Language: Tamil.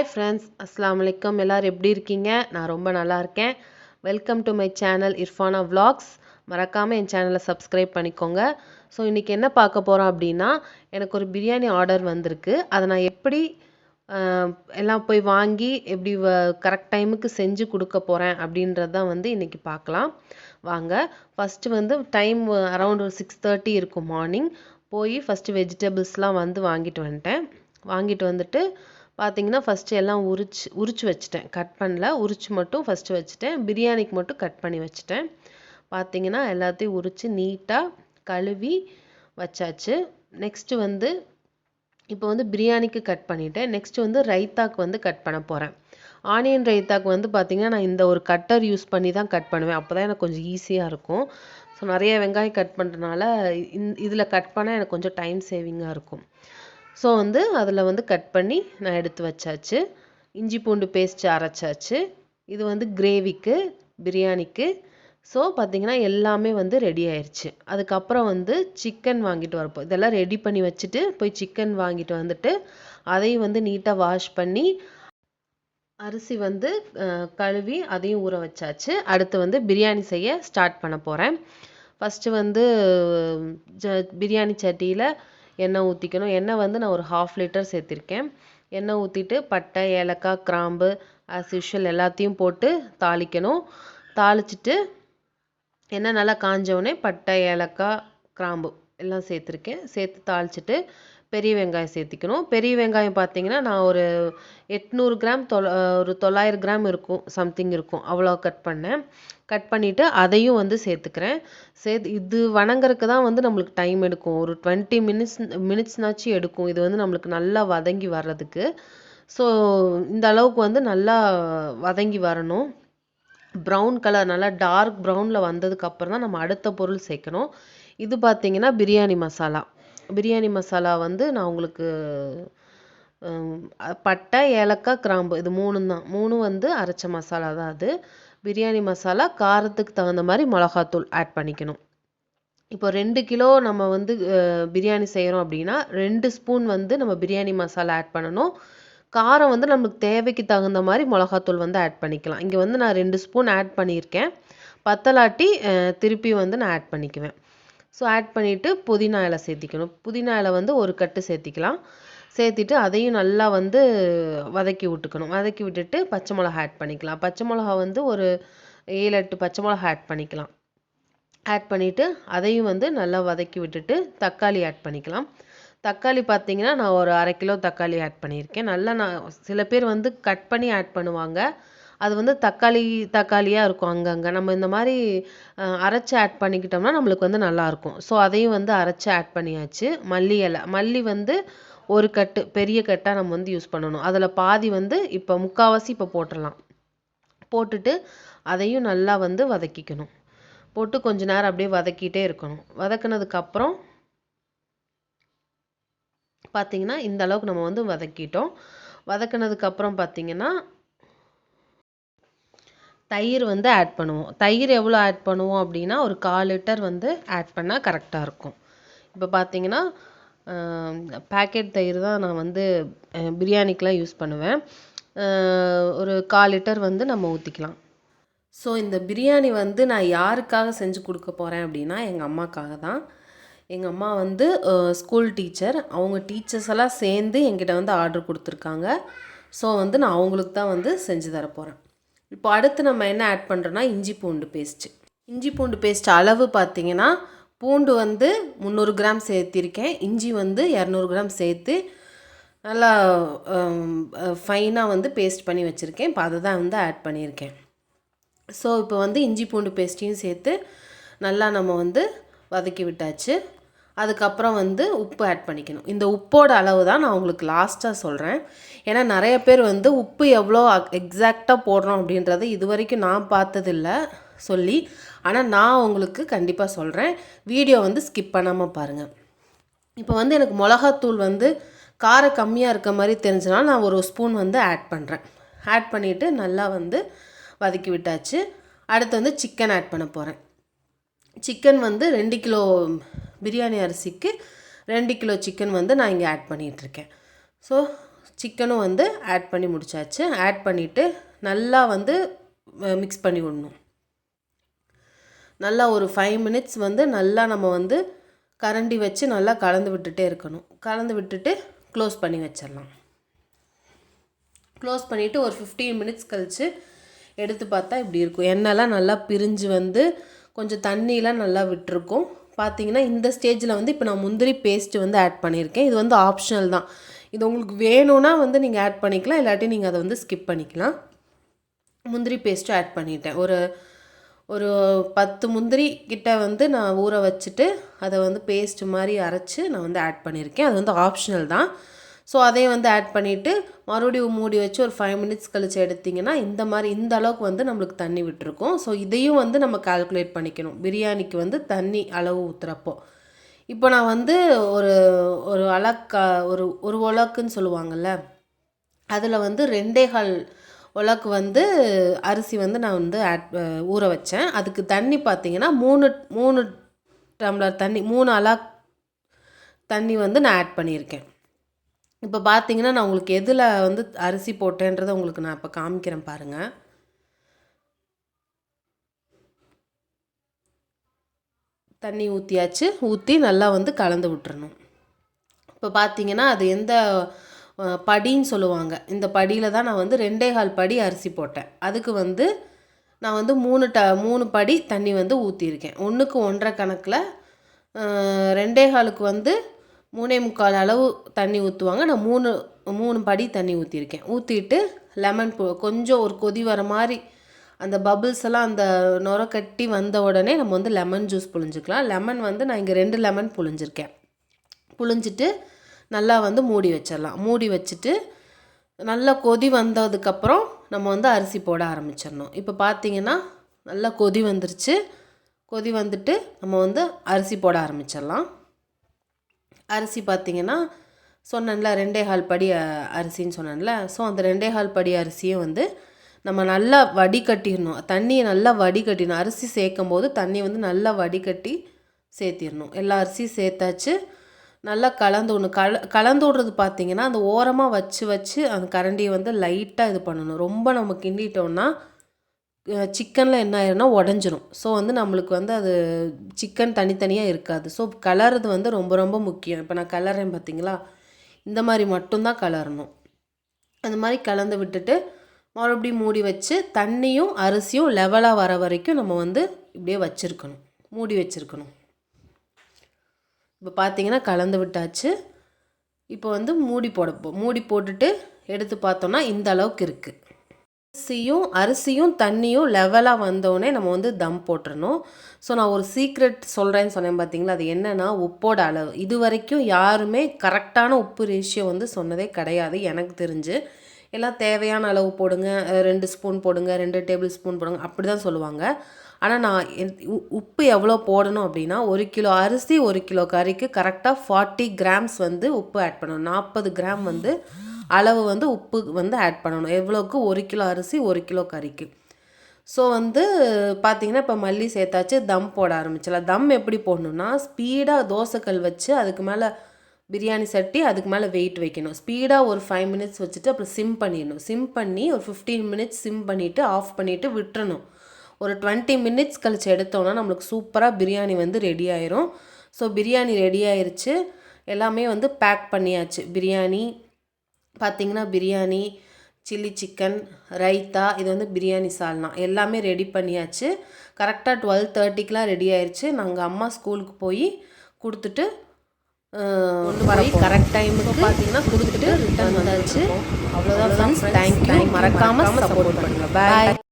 ஹாய் ஃப்ரெண்ட்ஸ், அஸ்ஸலாமு அலைக்கும். எல்லோரும் எப்படி இருக்கீங்க? நான் ரொம்ப நல்லா இருக்கேன். Welcome to my channel Irfana vlogs. மறக்காமல் என் சேனலை சப்ஸ்கிரைப் பண்ணிக்கோங்க. ஸோ இன்றைக்கி என்ன பார்க்க போகிறோம் அப்படின்னா, எனக்கு ஒரு பிரியாணி ஆர்டர் வந்திருக்கு. அதை நான் எப்படி எல்லாம் போய் வாங்கி எப்படி கரெக்ட் டைமுக்கு செஞ்சு கொடுக்க போகிறேன் அப்படின்றது தான் வந்து இன்றைக்கி பார்க்கலாம் வாங்க. ஃபஸ்ட்டு வந்து டைம் அரவுண்ட் ஒரு 6:30 இருக்கும் மார்னிங். போய் ஃபஸ்ட்டு வெஜிடபிள்ஸ்லாம் வந்து வாங்கிட்டு வந்துட்டேன். வாங்கிட்டு வந்துட்டு பார்த்தீங்கன்னா ஃபஸ்ட்டு எல்லாம் உரிச்சு வச்சுட்டேன். கட் பண்ணல, உரிச்சு மட்டும் ஃபஸ்ட்டு வச்சுட்டேன். பிரியாணிக்கு மட்டும் கட் பண்ணி வச்சுட்டேன். பார்த்தீங்கன்னா எல்லாத்தையும் உரித்து நீட்டாக கழுவி வச்சாச்சு. நெக்ஸ்ட்டு வந்து இப்போ வந்து பிரியாணிக்கு கட் பண்ணிவிட்டேன். நெக்ஸ்ட்டு வந்து ரைத்தாக்கு வந்து கட் பண்ண போகிறேன். ஆனியன் ரைத்தாக்கு வந்து பார்த்திங்கன்னா நான் இந்த ஒரு கட்டர் யூஸ் பண்ணி தான் கட் பண்ணுவேன். அப்போ தான் எனக்கு கொஞ்சம் ஈஸியாக இருக்கும். ஸோ நிறைய வெங்காயம் கட் பண்ணுறதுனால இதில் கட் பண்ணால் எனக்கு கொஞ்சம் டைம் சேவிங்காக இருக்கும். ஸோ வந்து அதில் வந்து கட் பண்ணி நான் எடுத்து வச்சாச்சு. இஞ்சி பூண்டு பேஸ்ட் அரைச்சாச்சு. இது வந்து கிரேவிக்கு, பிரியாணிக்கு. ஸோ பார்த்திங்கன்னா எல்லாமே வந்து ரெடி ஆயிடுச்சு. அதுக்கப்புறம் வந்து சிக்கன் வாங்கிட்டு வரப்போம். இதெல்லாம் ரெடி பண்ணி வச்சுட்டு போய் சிக்கன் வாங்கிட்டு வந்துட்டு அதையும் வந்து நீட்டாக வாஷ் பண்ணி அரிசி வந்து கழுவி அதையும் ஊற வச்சாச்சு. அடுத்து வந்து பிரியாணி செய்ய ஸ்டார்ட் பண்ண போகிறேன். ஃபஸ்ட்டு வந்து பிரியாணி சட்டியில் எண்ணெய் ஊற்றிக்கணும். எண்ணெய் வந்து நான் ஒரு 1/2 லிட்டர் சேர்த்திருக்கேன். எண்ணெய் ஊற்றிட்டு பட்டை, ஏலக்காய், கிராம்பு ஆஸ் யூஷுவல் எல்லாத்தையும் போட்டு தாளிக்கணும். தாளிச்சிட்டு எண்ணெய் நல்லா காஞ்சவுடனே பட்டை, ஏலக்காய், கிராம்பு எல்லாம் சேர்த்துருக்கேன். சேர்த்து தாளிச்சிட்டு பெரிய வெங்காயம் சேர்த்திக்கணும். பெரிய வெங்காயம் பார்த்தீங்கன்னா நான் ஒரு 800 கிராம் ஒரு 900 கிராம் இருக்கும், சம்திங் இருக்கும், அவ்வளோ கட் பண்ணேன். கட் பண்ணிவிட்டு அதையும் வந்து சேர்த்துக்கிறேன். இது வணங்குறதுக்கு தான் வந்து நம்மளுக்கு டைம் எடுக்கும். ஒரு 20 மினிட்ஸ்னாச்சும் எடுக்கும். இது வந்து நம்மளுக்கு நல்லா வதங்கி வர்றதுக்கு. ஸோ இந்த அளவுக்கு வந்து நல்லா வதங்கி வரணும். ப்ரௌன் கலர் நல்லா டார்க் ப்ரௌனில் வந்ததுக்கப்புறம் தான் நம்ம அடுத்த பொருள் சேர்க்கணும். இது பார்த்திங்கன்னா பிரியாணி மசாலா. பிரியாணி மசாலா வந்து நான் உங்களுக்கு பட்டை, ஏலக்காய், கிராம்பு இது 3 வந்து அரைச்ச மசாலா தான் அது. பிரியாணி மசாலா காரத்துக்கு தகுந்த மாதிரி மிளகாத்தூள் ஆட் பண்ணிக்கணும். இப்போ 2 கிலோ நம்ம வந்து பிரியாணி செய்கிறோம் அப்படின்னா 2 ஸ்பூன் வந்து நம்ம பிரியாணி மசாலா ஆட் பண்ணணும். காரம் வந்து நமக்கு தேவைக்கு தகுந்த மாதிரி மிளகாத்தூள் வந்து ஆட் பண்ணிக்கலாம். இங்கே வந்து நான் 2 ஸ்பூன் ஆட் பண்ணியிருக்கேன். பத்தலாட்டி திருப்பி வந்து நான் ஆட் பண்ணிக்குவேன். ஸோ ஆட் பண்ணிவிட்டு புதினா இலை சேர்த்திக்கணும். புதினா இலை வந்து ஒரு கட்டு சேர்த்திக்கலாம். சேர்த்திட்டு அதையும் நல்லா வந்து வதக்கி விட்டுக்கணும். வதக்கி விட்டுட்டு பச்சை மிளகா ஆட் பண்ணிக்கலாம். பச்சை மிளகா வந்து ஒரு 7-8 பச்சை மிளகா ஆட் பண்ணிக்கலாம். ஆட் பண்ணிவிட்டு அதையும் வந்து நல்லா வதக்கி விட்டுட்டு தக்காளி ஆட் பண்ணிக்கலாம். தக்காளி பார்த்தீங்கன்னா நான் ஒரு 1/2 கிலோ தக்காளி ஆட் பண்ணியிருக்கேன். நல்லா நான் சில பேர் வந்து கட் பண்ணி ஆட் பண்ணுவாங்க. அது வந்து தக்காளியாக இருக்கும் அங்கங்கே. நம்ம இந்த மாதிரி அரைச்சி ஆட் பண்ணிக்கிட்டோம்னா நம்மளுக்கு வந்து நல்லாயிருக்கும். ஸோ அதையும் வந்து அரைச்சி ஆட் பண்ணியாச்சு. மல்லி வந்து ஒரு கட்டு பெரிய கட்டாக நம்ம வந்து யூஸ் பண்ணணும். அதில் பாதி வந்து இப்போ முக்கால்வாசி இப்போ போட்டுடலாம். போட்டுட்டு அதையும் நல்லா வந்து வதக்கிக்கணும். போட்டு கொஞ்ச நேரம் அப்படியே வதக்கிட்டே இருக்கணும். வதக்கினதுக்கப்புறம் பார்த்திங்கன்னா இந்த அளவுக்கு நம்ம வந்து வதக்கிட்டோம். வதக்கினதுக்கப்புறம் பார்த்திங்கன்னா தயிர் வந்து ஆட் பண்ணுவோம். தயிர் எவ்வளோ ஆட் பண்ணுவோம் அப்படின்னா ஒரு 1/4 லிட்டர் வந்து ஆட் பண்ணால் கரெக்டாக இருக்கும். இப்போ பார்த்திங்கன்னா பேக்கெட் தயிர் தான் நான் வந்து பிரியாணிக்கெலாம் யூஸ் பண்ணுவேன். ஒரு 1/4 லிட்டர் வந்து நம்ம ஊற்றிக்கலாம். ஸோ இந்த பிரியாணி வந்து நான் யாருக்காக செஞ்சு கொடுக்க போகிறேன் அப்படின்னா எங்கள் அம்மாக்காக தான். எங்கள் அம்மா வந்து ஸ்கூல் டீச்சர். அவங்க டீச்சர்ஸ் எல்லாம் சேர்ந்து என்கிட்ட வந்து ஆர்டர் கொடுத்துருக்காங்க. ஸோ வந்து நான் அவங்களுக்கு தான் வந்து செஞ்சு தரப்போகிறேன். இப்போ அடுத்து நம்ம என்ன ஆட் பண்ணுறோன்னா இஞ்சி பூண்டு பேஸ்ட்டு. இஞ்சி பூண்டு பேஸ்ட் அளவு பார்த்திங்கன்னா பூண்டு வந்து 300 கிராம் சேர்த்திருக்கேன். இஞ்சி வந்து 200 கிராம் சேர்த்து நல்லா ஃபைனாக வந்து பேஸ்ட் பண்ணி வச்சுருக்கேன். இப்போ அதை தான் வந்து ஆட் பண்ணியிருக்கேன். ஸோ இப்போ வந்து இஞ்சி பூண்டு பேஸ்ட்டையும் சேர்த்து நல்லா நம்ம வந்து வதக்கி விட்டாச்சு. அதுக்கப்புறம் வந்து உப்பு ஆட் பண்ணிக்கணும். இந்த உப்போட அளவு தான் நான் உங்களுக்கு லாஸ்ட்டாக சொல்கிறேன். ஏன்னா நிறைய பேர் வந்து உப்பு எவ்வளோ எக்ஸாக்டாக போடுறோம் அப்படின்றத இது வரைக்கும் நான் பார்த்ததில்ல சொல்லி. ஆனால் நான் உங்களுக்கு கண்டிப்பாக சொல்கிறேன். வீடியோ வந்து ஸ்கிப் பண்ணாமல் பாருங்கள். இப்போ வந்து எனக்கு மிளகாத்தூள் வந்து காரம் கம்மியாக இருக்க மாதிரி தெரிஞ்சனால நான் ஒரு ஸ்பூன் வந்து ஆட் பண்ணுறேன். ஆட் பண்ணிவிட்டு நல்லா வந்து வதக்கி விட்டாச்சு. அடுத்து வந்து சிக்கன் ஆட் பண்ண போகிறேன். சிக்கன் வந்து 2 கிலோ பிரியாணி அரிசிக்கு 2 கிலோ சிக்கன் வந்து நான் இங்கே ஆட் பண்ணிகிட்ருக்கேன். ஸோ சிக்கனும் வந்து ஆட் பண்ணி முடிச்சாச்சு. ஆட் பண்ணிவிட்டு நல்லா வந்து மிக்ஸ் பண்ணி விடணும். நல்லா ஒரு 5 மினிட்ஸ் வந்து நல்லா நம்ம வந்து கரண்டி வச்சு நல்லா கலந்து விட்டுட்டே இருக்கணும். கலந்து விட்டுட்டு க்ளோஸ் பண்ணி வச்சிடலாம். க்ளோஸ் பண்ணிவிட்டு ஒரு 15 மினிட்ஸ் கழித்து எடுத்து பார்த்தா இப்படி இருக்கும். எண்ணெய்லாம் நல்லா பிரிஞ்சு வந்து கொஞ்சம் தண்ணியெலாம் நல்லா விட்டுருக்கும். பார்த்தீங்கன்னா இந்த ஸ்டேஜில் வந்து இப்போ நான் முந்திரி பேஸ்ட்டு வந்து ஆட் பண்ணியிருக்கேன். இது வந்து ஆப்ஷனல் தான். இது உங்களுக்கு வேணும்னா வந்து நீங்கள் ஆட் பண்ணிக்கலாம், இல்லாட்டி நீங்கள் அதை வந்து ஸ்கிப் பண்ணிக்கலாம். முந்திரி பேஸ்ட்டும் ஆட் பண்ணிட்டேன். ஒரு 10 முந்திரி கிட்ட வந்து நான் ஊற வச்சுட்டு அதை வந்து பேஸ்ட் மாதிரி அரைச்சி நான் வந்து ஆட் பண்ணியிருக்கேன். அது வந்து ஆப்ஷனல் தான். ஸோ அதையும் வந்து ஆட் பண்ணிவிட்டு மறுபடியும் மூடி வச்சு ஒரு 5 மினிட்ஸ் கழிச்சு எடுத்திங்கன்னா இந்த அளவுக்கு வந்து நம்மளுக்கு தண்ணி விட்டுருக்கும். ஸோ இதையும் வந்து நம்ம கால்குலேட் பண்ணிக்கணும் பிரியாணிக்கு வந்து தண்ணி அளவு ஊற்றுறப்போ. இப்போ நான் வந்து ஒரு ஒரு உலக்குன்னு சொல்லுவாங்கள்ல, அதில் வந்து 2.25 உலக்கு வந்து அரிசி வந்து நான் வந்து ஊற வச்சேன். அதுக்கு தண்ணி பார்த்திங்கன்னா 3 டம்ளர் தண்ணி, 3 அலாக் தண்ணி வந்து நான் ஆட் பண்ணியிருக்கேன். இப்போ பார்த்தீங்கன்னா நான் உங்களுக்கு எதில் வந்து அரிசி போட்டேன்றதை உங்களுக்கு நான் இப்போ காமிக்கிறேன் பாருங்கள். தண்ணி ஊற்றியாச்சு. ஊற்றி நல்லா வந்து கலந்து விட்டுறணும். இப்போ பார்த்தீங்கன்னா அது எந்த படின்னு சொல்லுவாங்க, இந்த படியில் தான் நான் வந்து 2.25 படி அரிசி போட்டேன். அதுக்கு வந்து நான் வந்து 3 படி தண்ணி வந்து ஊற்றிருக்கேன். 1க்கு 1.5 கணக்கில் 2.25க்கு வந்து 3.25 அளவு தண்ணி ஊற்றுவாங்க. நான் 3 படி தண்ணி ஊற்றிருக்கேன். ஊற்றிட்டு லெமன் கொஞ்சம் ஒரு கொதி வர மாதிரி அந்த பபிள்ஸ் எல்லாம் அந்த நுர கட்டி வந்த உடனே நம்ம வந்து லெமன் ஜூஸ் புழிஞ்சிக்கலாம். லெமன் வந்து நான் இங்கே 2 லெமன் புழிஞ்சிருக்கேன். புழிஞ்சிட்டு நல்லா வந்து மூடி வச்சிடலாம். மூடி வச்சுட்டு நல்லா கொதி வந்ததுக்கப்புறம் நம்ம வந்து அரிசி போட ஆரம்பிச்சிடணும். இப்போ பார்த்தீங்கன்னா நல்லா கொதி வந்துருச்சு. கொதி வந்துட்டு நம்ம வந்து அரிசி போட ஆரம்பிச்சிடலாம். அரிசி பார்த்திங்கன்னா சொன்னேன்ல 2.25 படி அரிசின்னு சொன்னேன்ல. ஸோ அந்த 2.25 படி அரிசியும் வந்து நம்ம நல்லா வடிகட்டிடணும். தண்ணியை நல்லா வடிகட்டிடணும். அரிசி சேர்க்கும் போது தண்ணி வந்து நல்லா வடிகட்டி சேர்த்திடணும். எல்லா அரிசியும் சேர்த்தாச்சு. நல்லா கலந்து விடுறது பார்த்திங்கன்னா அந்த ஓரமாக வச்சு அந்த கரண்டியை வந்து லைட்டாக இது பண்ணணும். ரொம்ப நம்ம கிண்டிட்டோம்னா சிக்கனில் என்ன ஆயிரும்னா உடஞ்சிரும். ஸோ வந்து நம்மளுக்கு வந்து அது சிக்கன் தனித்தனியாக இருக்காது. ஸோ கலர்றது வந்து ரொம்ப ரொம்ப முக்கியம். இப்போ நான் கலர்றேன் பார்த்திங்களா, இந்த மாதிரி மட்டும்தான் கலரணும். அந்த மாதிரி கலந்து விட்டுட்டு மறுபடியும் மூடி வச்சு தண்ணியும் அரிசியும் லெவலாக வர வரைக்கும் நம்ம வந்து இப்படியே வச்சுருக்கணும், மூடி வச்சுருக்கணும். இப்போ பார்த்தீங்கன்னா கலந்து விட்டாச்சு. இப்போ வந்து மூடி போட்டுட்டு எடுத்து பார்த்தோன்னா இந்த அளவுக்கு இருக்குது. அரிசியும் தண்ணியும் லெவலாக வந்தோடனே நம்ம வந்து தம் போட்டுறணும். ஸோ நான் ஒரு சீக்ரெட் சொல்கிறேன்னு சொன்னேன் பார்த்தீங்களா, அது என்னென்னா உப்போட அளவு. இது வரைக்கும் யாருமே கரெக்டான உப்பு ரேஷியோ வந்து சொன்னதே கிடையாது எனக்கு தெரிஞ்சு. எல்லாம் தேவையான அளவு போடுங்க, 2 ஸ்பூன் போடுங்க, 2 டேபிள் ஸ்பூன் போடுங்க, அப்படி தான் சொல்லுவாங்க. ஆனால் நான் உப்பு எவ்வளோ போடணும் அப்படின்னா 1 கிலோ அரிசி 1 கிலோ கறிக்கு கரெக்டாக 40 கிராம்ஸ் வந்து உப்பு ஆட் பண்ணணும். 40 கிராம் வந்து அளவு வந்து உப்பு வந்து ஆட் பண்ணணும். எவ்வளோக்கு 1 கிலோ அரிசி 1 கிலோ கறிக்கு. ஸோ வந்து பார்த்திங்கன்னா இப்போ மல்லி சேர்த்தாச்சு. தம் போட ஆரம்பிச்சிடலாம். தம் எப்படி போடணுன்னா ஸ்பீடாக தோசைக்கல் வச்சு அதுக்கு மேலே பிரியாணி சட்டி அதுக்கு மேலே வெயிட் வைக்கணும். ஸ்பீடாக ஒரு 5 மினிட்ஸ் வச்சுட்டு அப்புறம் சிம் பண்ணிடணும். சிம் பண்ணி ஒரு 15 மினிட்ஸ் சிம் பண்ணிவிட்டு ஆஃப் பண்ணிவிட்டு விட்டுறணும். ஒரு 20 மினிட்ஸ் கழிச்சு எடுத்தோன்னா நம்மளுக்கு சூப்பராக பிரியாணி வந்து ரெடி ஆயிரும். ஸோ பிரியாணி ரெடி ஆயிருச்சு. எல்லாமே வந்து பேக் பண்ணியாச்சு. பிரியாணி பார்த்திங்கன்னா பிரியாணி, சில்லி சிக்கன், ரைத்தா, இது வந்து பிரியாணி சால்னா எல்லாமே ரெடி பண்ணியாச்சு. கரெக்டாக 12:30க்கெலாம் ரெடி ஆயிடுச்சு. நாங்கள் அம்மா ஸ்கூலுக்கு போய் கொடுத்துட்டு கரெக்ட் டைமுக்கு பார்த்தீங்கன்னா கொடுத்துட்டு ரிட்டர்ன் வந்தாச்சு. அவ்வளோதான் ஃப்ரெண்ட்ஸ். தேங்க்யூ. மறக்காமல் சப்போர்ட் பண்ணுங்கள். பாய்.